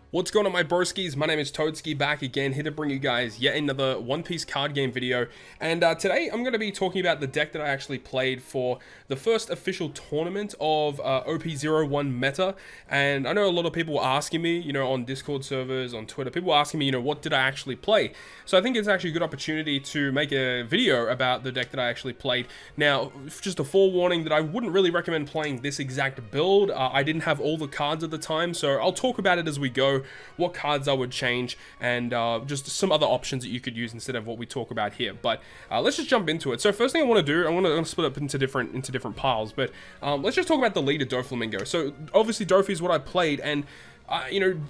What's going on, my broskiis? My name is Toadski, back again, here to bring you guys yet another One Piece card game video. And today I'm going to be talking about the deck that I actually played for the first official tournament of OP01 meta. And I know a lot of people were asking me, on Discord servers, on Twitter, people were asking me, what did I actually play? So I think it's actually a good opportunity to make a video about the deck that I actually played. Now, just a forewarning that I wouldn't really recommend playing this exact build. I didn't have all the cards at the time, so I'll talk about it as we go, what cards I would change, and just some other options that you could use instead of what we talk about here. But let's just jump into it. So first thing I want to do, I'm going to split up into different piles, but let's just talk about the leader, DOFLAMINGO. So obviously Dofi is what I played, and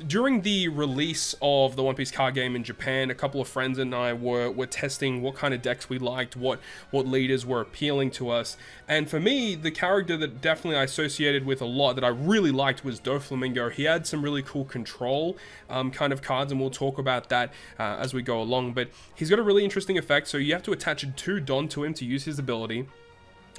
during the release of the One Piece card game in Japan, a couple of friends and I were testing what kind of decks we liked, what leaders were appealing to us. And for me, the character that definitely I associated with a lot that I really liked was DOFLAMINGO. He had some really cool control kind of cards, and we'll talk about that as we go along. But he's got a really interesting effect, so you have to attach 2 Don to him to use his ability.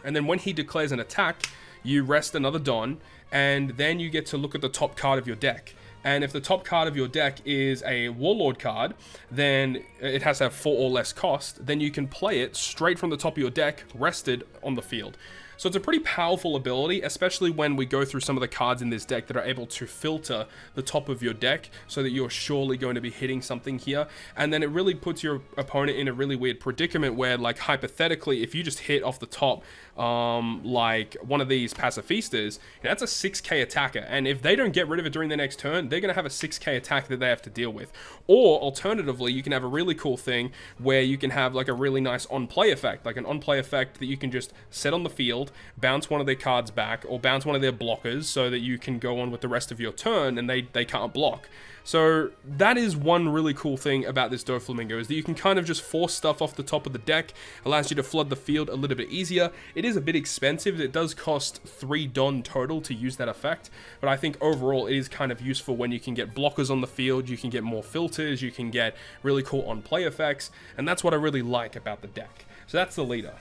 And then when he declares an attack, you rest another Don, and then you get to look at the top card of your deck. And if the top card of your deck is a Warlord card, then it has to have 4 or less cost, then you can play it straight from the top of your deck, rested on the field. So it's a pretty powerful ability, especially when we go through some of the cards in this deck that are able to filter the top of your deck so that you're surely going to be hitting something here. And then it really puts your opponent in a really weird predicament where, like, hypothetically, if you just hit off the top, like one of these pacifistas, that's a 6k attacker. And if they don't get rid of it during the next turn, they're going to have a 6k attack that they have to deal with. Or alternatively, you can have a really cool thing where you can have like a really nice on-play effect, like an on-play effect that you can just set on the field, bounce one of their cards back, or bounce one of their blockers so that you can go on with the rest of your turn and they can't block. So that is one really cool thing about this DOFLAMINGO, is that you can kind of just force stuff off the top of the deck, allows you to flood the field a little bit easier. It is a bit expensive, it does cost 3 Don total to use that effect, but I think overall it is kind of useful when you can get blockers on the field, you can get more filters, you can get really cool on-play effects, and that's what I really like about the deck. So that's the leader.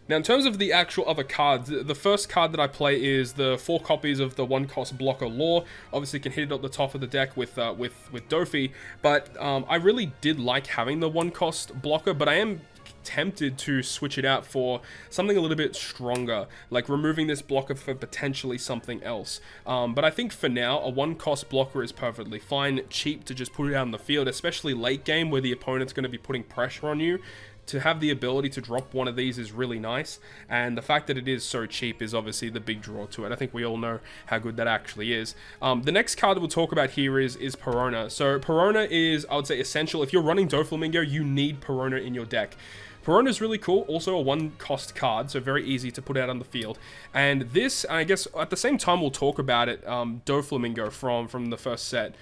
Now, in terms of the actual other cards, the first card that I play is the 4 copies of the 1-cost blocker Law. Obviously, you can hit it at the top of the deck with Dofi, but I really did like having the 1-cost blocker, but I am tempted to switch it out for something a little bit stronger, like removing this blocker for potentially something else. But I think for now, a 1-cost blocker is perfectly fine, cheap to just put it out in the field, especially late game where the opponent's going to be putting pressure on you. To have the ability to drop one of these is really nice, and the fact that it is so cheap is obviously the big draw to it. I think we all know how good that actually is. The next card that we'll talk about here is Perona. So Perona is, I would say, essential. If you're running DOFLAMINGO, you need Perona in your deck. Perona is really cool, also a 1-cost card, so very easy to put out on the field. And this, I guess, at the same time we'll talk about it, DOFLAMINGO from the first set.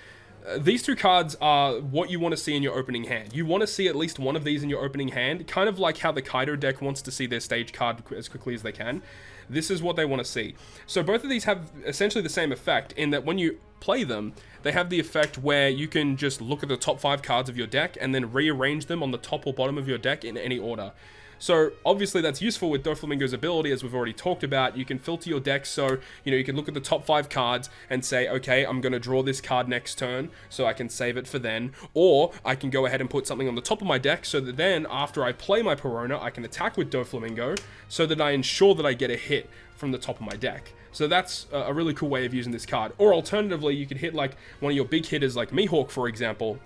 These 2 cards are what you want to see in your opening hand. You want to see at least one of these in your opening hand, kind of like how the Kaido deck wants to see their stage card as quickly as they can. This is what they want to see. So both of these have essentially the same effect in that when you play them, they have the effect where you can just look at the top 5 cards of your deck and then rearrange them on the top or bottom of your deck in any order. So obviously that's useful with DOFLAMINGO's ability, as we've already talked about. You can filter your deck, so you can look at the top 5 cards and say, okay, I'm going to draw this card next turn, so I can save it for then. Or I can go ahead and put something on the top of my deck, so that then after I play my Perona, I can attack with DOFLAMINGO, so that I ensure that I get a hit from the top of my deck. So that's a really cool way of using this card. Or alternatively, you could hit like one of your big hitters like Mihawk, for example,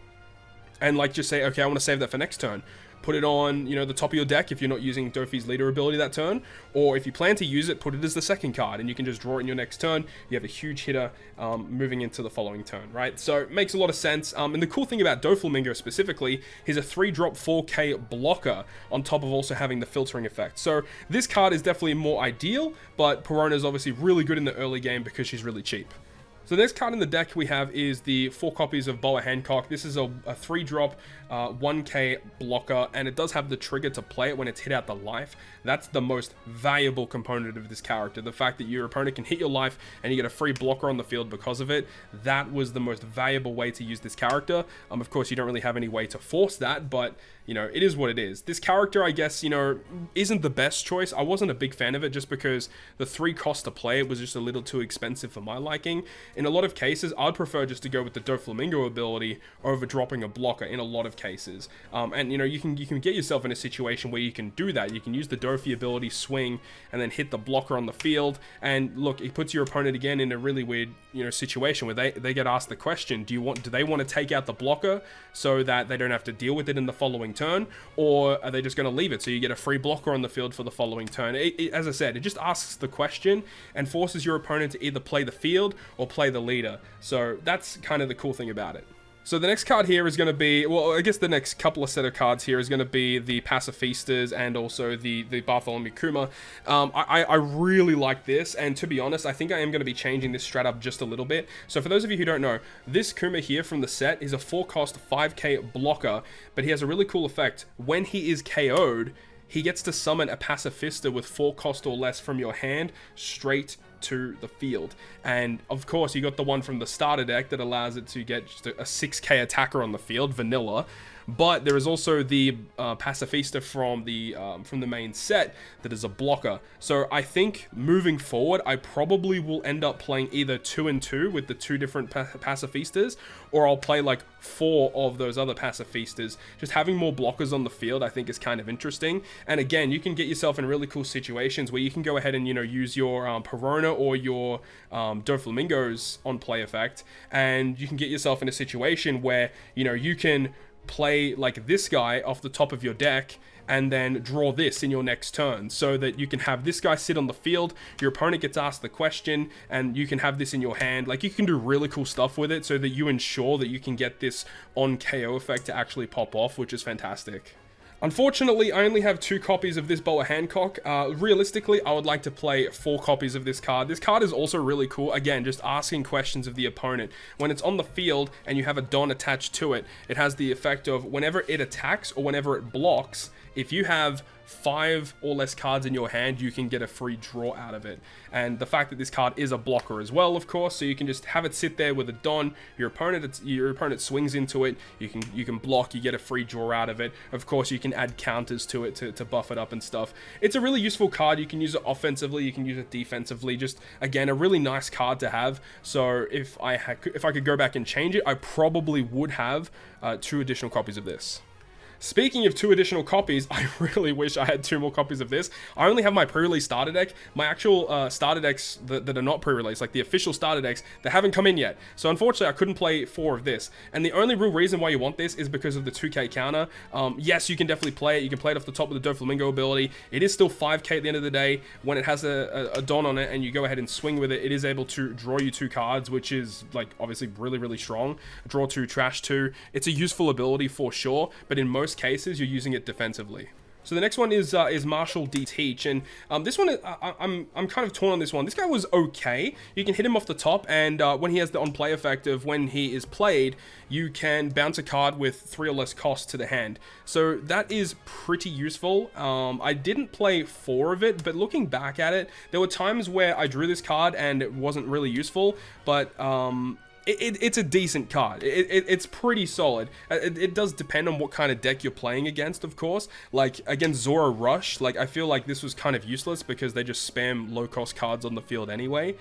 and like just say, okay, I want to save that for next turn. Put it on, the top of your deck if you're not using Dofi's leader ability that turn, or if you plan to use it, put it as the second card, and you can just draw it in your next turn. You have a huge hitter moving into the following turn, right? So it makes a lot of sense. And the cool thing about DOFLAMINGO specifically, he's a 3-drop 4k blocker on top of also having the filtering effect. So this card is definitely more ideal, but Perona is obviously really good in the early game because she's really cheap. So the next card in the deck we have is the 4 copies of Boa Hancock. This is a 3-drop 1k blocker, and it does have the trigger to play it when it's hit out the life. That's the most valuable component of this character. The fact that your opponent can hit your life and you get a free blocker on the field because of it, that was the most valuable way to use this character. Of course, you don't really have any way to force that, but it is what it is. This character, I guess, isn't the best choice. I wasn't a big fan of it just because the 3 cost to play it was just a little too expensive for my liking. in a lot of cases, I'd prefer just to go with the DOFLAMINGO ability over dropping a blocker in a lot of cases. And you know, you can get yourself in a situation where you can do that. You can use the Dofi ability, swing, and then hit the blocker on the field. And look, it puts your opponent again in a really weird, you know, situation where they get asked the question: do they want to take out the blocker so that they don't have to deal with it in the following turn, or are they just going to leave it so you get a free blocker on the field for the following turn? As I said, it just asks the question and forces your opponent to either play the field or play the leader. So that's kind of the cool thing about it. So the next card here is going to be, well, I guess the next couple of set of cards here is going to be the Pacifistas and also the Bartholomew Kuma. I really like this, and to be honest, I think I am going to be changing this strat up just a little bit. So for those of you who don't know, this Kuma here from the set is a 4-cost 5k blocker, but he has a really cool effect. When he is KO'd, he gets to summon a Pacifista with 4 cost or less from your hand straight to the field. And of course, you got the one from the starter deck that allows it to get just a 6k attacker on the field, vanilla. But there is also the Pacifista from the main set that is a blocker. So I think moving forward, I probably will end up playing either 2 and 2 with the 2 different Pacifistas, or I'll play like 4 of those other Pacifistas. Just having more blockers on the field, I think, is kind of interesting. And again, you can get yourself in really cool situations where you can go ahead and, you know, use your Perona or your Doflamingos on play effect, and you can get yourself in a situation where, you know, you can play like this guy off the top of your deck and then draw this in your next turn, so that you can have this guy sit on the field, your opponent gets asked the question, and you can have this in your hand. Like, you can do really cool stuff with it so that you ensure that you can get this on KO effect to actually pop off, which is fantastic. Unfortunately, I only have 2 copies of this Boa Hancock. Realistically, I would like to play 4 copies of this card. This card is also really cool. Again, just asking questions of the opponent. When it's on the field and you have a Don attached to it, it has the effect of whenever it attacks or whenever it blocks, if you have 5 or less cards in your hand, you can get a free draw out of it. And the fact that this card is a blocker as well, of course, so you can just have it sit there with a Don. Your opponent swings into it. You can block. You get a free draw out of it. Of course, you can add counters to it to buff it up and stuff. It's a really useful card. You can use it offensively. You can use it defensively. Just again, a really nice card to have. So if I could go back and change it, I probably would have 2 additional copies of this. Speaking of 2 additional copies, I really wish I had 2 more copies of this. I only have my pre-release starter deck. My actual starter decks that are not pre-released, like the official starter decks, they haven't come in yet. So unfortunately, I couldn't play 4 of this. And the only real reason why you want this is because of the 2k counter. Yes, you can definitely play it. You can play it off the top with the Doflamingo ability. It is still 5k at the end of the day. When it has a Don on it and you go ahead and swing with it, it is able to draw you 2 cards, which is like obviously really, really strong. Draw 2, trash 2. It's a useful ability for sure, but in most cases, you're using it defensively. So the next one is Marshall D. Teach, and this one, I'm kind of torn on this one. This guy was okay. You can hit him off the top, and when he has the on-play effect of when he is played, you can bounce a card with 3 or less cost to the hand. So that is pretty useful. I didn't play 4 of it, but looking back at it, there were times where I drew this card and it wasn't really useful, but it's a decent card. It's pretty solid. It does depend on what kind of deck you're playing against, of course. Like, against Zoro Rush, like, I feel like this was kind of useless because they just spam low-cost cards on the field anyway.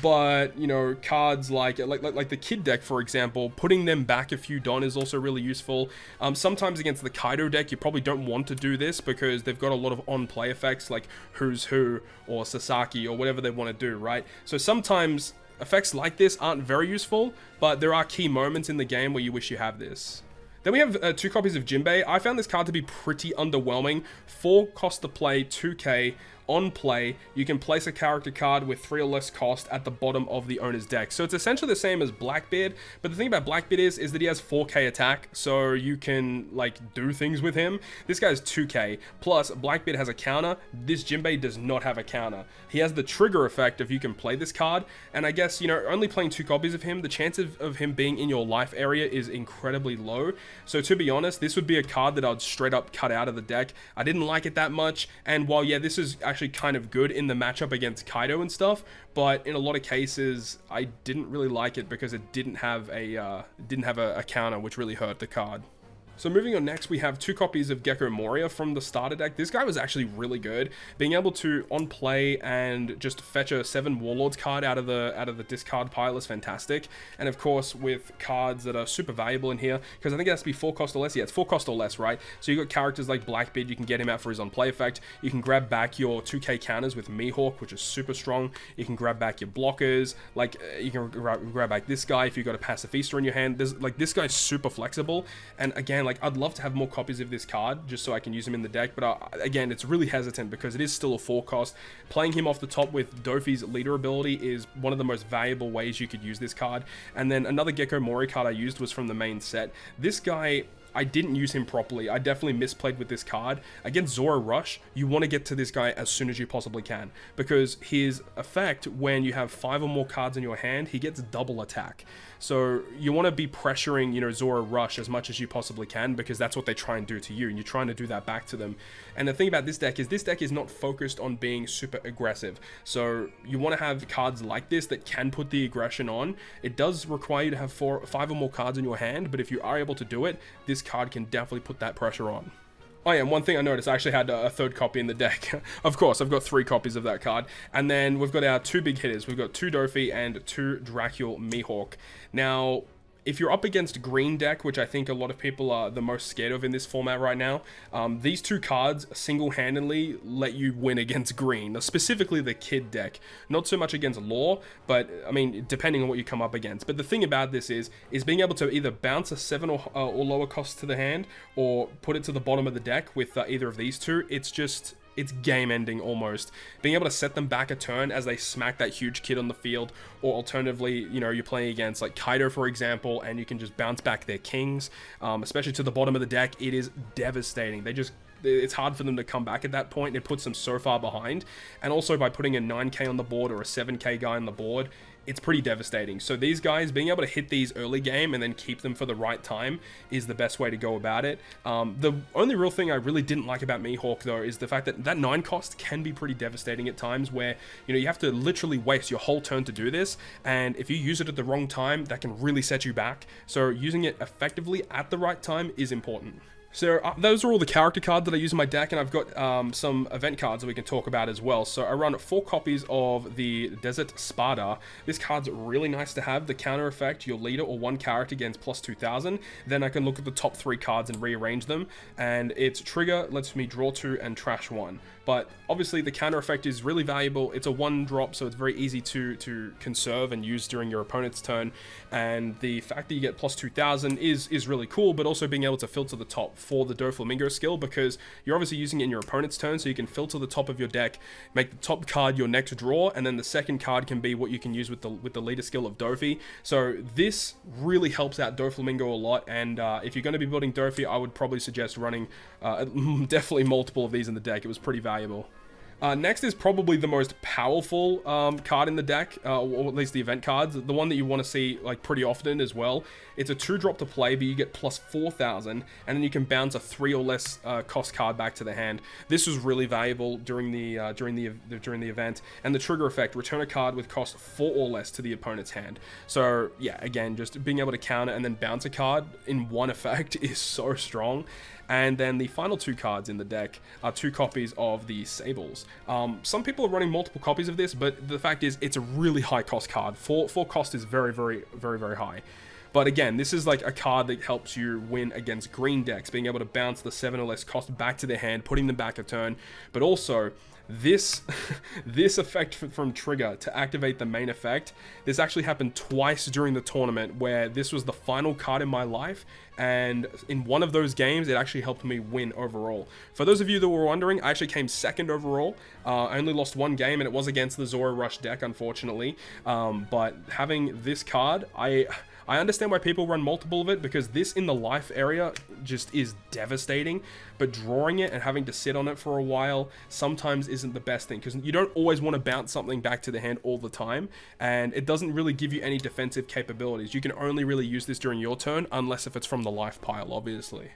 But, you know, cards like the Kid deck, for example, putting them back a few Don is also really useful. Sometimes against the Kaido deck, you probably don't want to do this because they've got a lot of on-play effects like Who's Who or Sasaki or whatever they want to do, right? So sometimes effects like this aren't very useful, but there are key moments in the game where you wish you have this. Then we have 2 copies of Jinbei. I found this card to be pretty underwhelming. 4 cost to play, 2k. On play, you can place a character card with 3 or less cost at the bottom of the owner's deck. So it's essentially the same as Blackbeard, but the thing about Blackbeard is that he has 4k attack, so you can like do things with him. This guy's 2k, plus Blackbeard has a counter. This Jinbei does not have a counter. He has the trigger effect of you can play this card, and I guess, you know, only playing 2 copies of him, the chance of him being in your life area is incredibly low. So to be honest, this would be a card that I'd straight up cut out of the deck. I didn't like it that much, and while yeah, this is actually kind of good in the matchup against Kaido and stuff, but in a lot of cases I didn't really like it because it didn't have a counter, which really hurt the card. So moving on next, we have 2 copies of Gecko Moria from the starter deck. This guy was actually really good. Being able to, on play, and just fetch a 7 Warlords card out of the discard pile is fantastic. And of course, with cards that are super valuable in here, because I think it has to be 4 cost or less. Yeah, it's 4 cost or less, right? So you got characters like Blackbeard, you can get him out for his on-play effect. You can grab back your 2k counters with Mihawk, which is super strong. You can grab back your blockers, like you can grab back this guy if you've got a Pacifista in your hand. There's like, this guy's super flexible, and again, like, I'd love to have more copies of this card just so I can use him in the deck, but again, it's really hesitant because it is still a 4 cost. Playing him off the top with Dofi's leader ability is one of the most valuable ways you could use this card. And then another Gecko Mori card I used was from the main set. This guy, I didn't use him properly. I definitely misplayed with this card. Against Zoro Rush, you want to get to this guy as soon as you possibly can, because his effect, when you have 5 or more cards in your hand, he gets double attack. So you want to be pressuring, you know, Zoro Rush as much as you possibly can, because that's what they try and do to you, and you're trying to do that back to them. And the thing about this deck is not focused on being super aggressive. So you want to have cards like this that can put the aggression on. It does require you to have 5 or more cards in your hand, but if you are able to do it, this card can definitely put that pressure on. Oh yeah, and one thing I noticed, I actually had a 3rd copy in the deck. Of course, I've got 3 copies of that card. And then we've got our 2 big hitters. We've got 2 Dofi and 2 Dracul Mihawk. Now, if you're up against green deck, which I think a lot of people are the most scared of in this format right now, these 2 cards single-handedly let you win against green, specifically the kid deck. Not so much against law, but I mean, depending on what you come up against. But the thing about this is being able to either bounce a 7 or lower cost to the hand, or put it to the bottom of the deck with either of these 2. It's game ending almost. Being able to set them back a turn as they smack that huge kid on the field, or alternatively, you know, you're playing against like Kaido, for example, and you can just bounce back their kings, especially to the bottom of the deck. It is devastating. It's hard for them to come back at that point. It puts them so far behind. And also by putting a 9k on the board or a 7k guy on the board, it's pretty devastating. So these guys, being able to hit these early game and then keep them for the right time is the best way to go about it. The only real thing I really didn't like about Mihawk, though, is the fact that 9 cost can be pretty devastating at times, where, you know, you have to literally waste your whole turn to do this, and if you use it at the wrong time, that can really set you back. So using it effectively at the right time is important. So those are all the character cards that I use in my deck, and I've got some event cards that we can talk about as well. So I run 4 copies of the Desert Spada. This card's really nice to have. The counter effect, your leader or 1 character gains plus 2,000. Then I can look at the top 3 cards and rearrange them. And its trigger lets me draw 2 and trash 1. But obviously the counter effect is really valuable. It's a 1 drop, so it's very easy to conserve and use during your opponent's turn. And the fact that you get plus 2,000 is really cool, but also being able to filter the top for the DOFLAMINGO skill, because you're obviously using it in your opponent's turn, so you can filter the top of your deck, make the top card your next draw, and then the second card can be what you can use with the leader skill of Dofi. So this really helps out DOFLAMINGO a lot, and if you're going to be building Dofi, I would probably suggest running definitely multiple of these in the deck. It was pretty valuable. Next is probably the most powerful card in the deck, or at least the event cards, the one that you want to see like pretty often as well. It's a 2 drop to play, but you get plus 4,000, and then you can bounce a 3 or less cost card back to the hand. This was really valuable during the event, and the trigger effect: return a card with cost 4 or less to the opponent's hand. So yeah, again, just being able to counter and then bounce a card in 1 effect is so strong. And then the final 2 cards in the deck are 2 copies of the Sables. Some people are running multiple copies of this, but the fact is it's a really high cost card. 4 cost is very, very, very, very high. But again, this is like a card that helps you win against green decks, being able to bounce the 7 or less cost back to their hand, putting them back a turn, but also this effect from trigger to activate the main effect. This actually happened twice during the tournament, where this was the final card in my life, and in one of those games it actually helped me win overall. For those of you that were wondering, I actually came 2nd overall. I only lost 1 game, and it was against the Zoro Rush deck, unfortunately. But having this card, I understand why people run multiple of it, because this in the life area just is devastating, but drawing it and having to sit on it for a while sometimes isn't the best thing, because you don't always want to bounce something back to the hand all the time, and it doesn't really give you any defensive capabilities. You can only really use this during your turn, unless if it's from the life pile, obviously.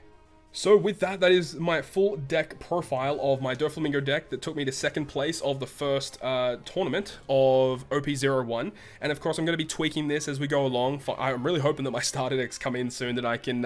So with that, that is my full deck profile of my DOFLAMINGO deck that took me to second place of the first tournament of OP01. And of course, I'm going to be tweaking this as we go along. I'm really hoping that my starter decks come in soon, that I can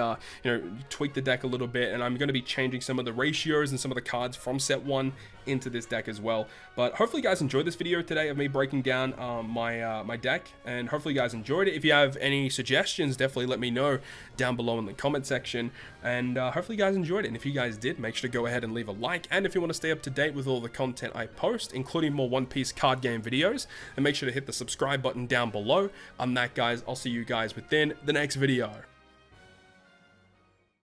tweak the deck a little bit. And I'm going to be changing some of the ratios and some of the cards from set 1 into this deck as well. But hopefully you guys enjoyed this video today of me breaking down my deck, and hopefully you guys enjoyed it. If you have any suggestions, definitely let me know down below in the comment section, and hopefully you guys enjoyed it. And if you guys did, make sure to go ahead and leave a like, and if you want to stay up to date with all the content I post, including more One Piece card game videos, then make sure to hit the subscribe button down below. On that, guys, I'll see you guys within the next video.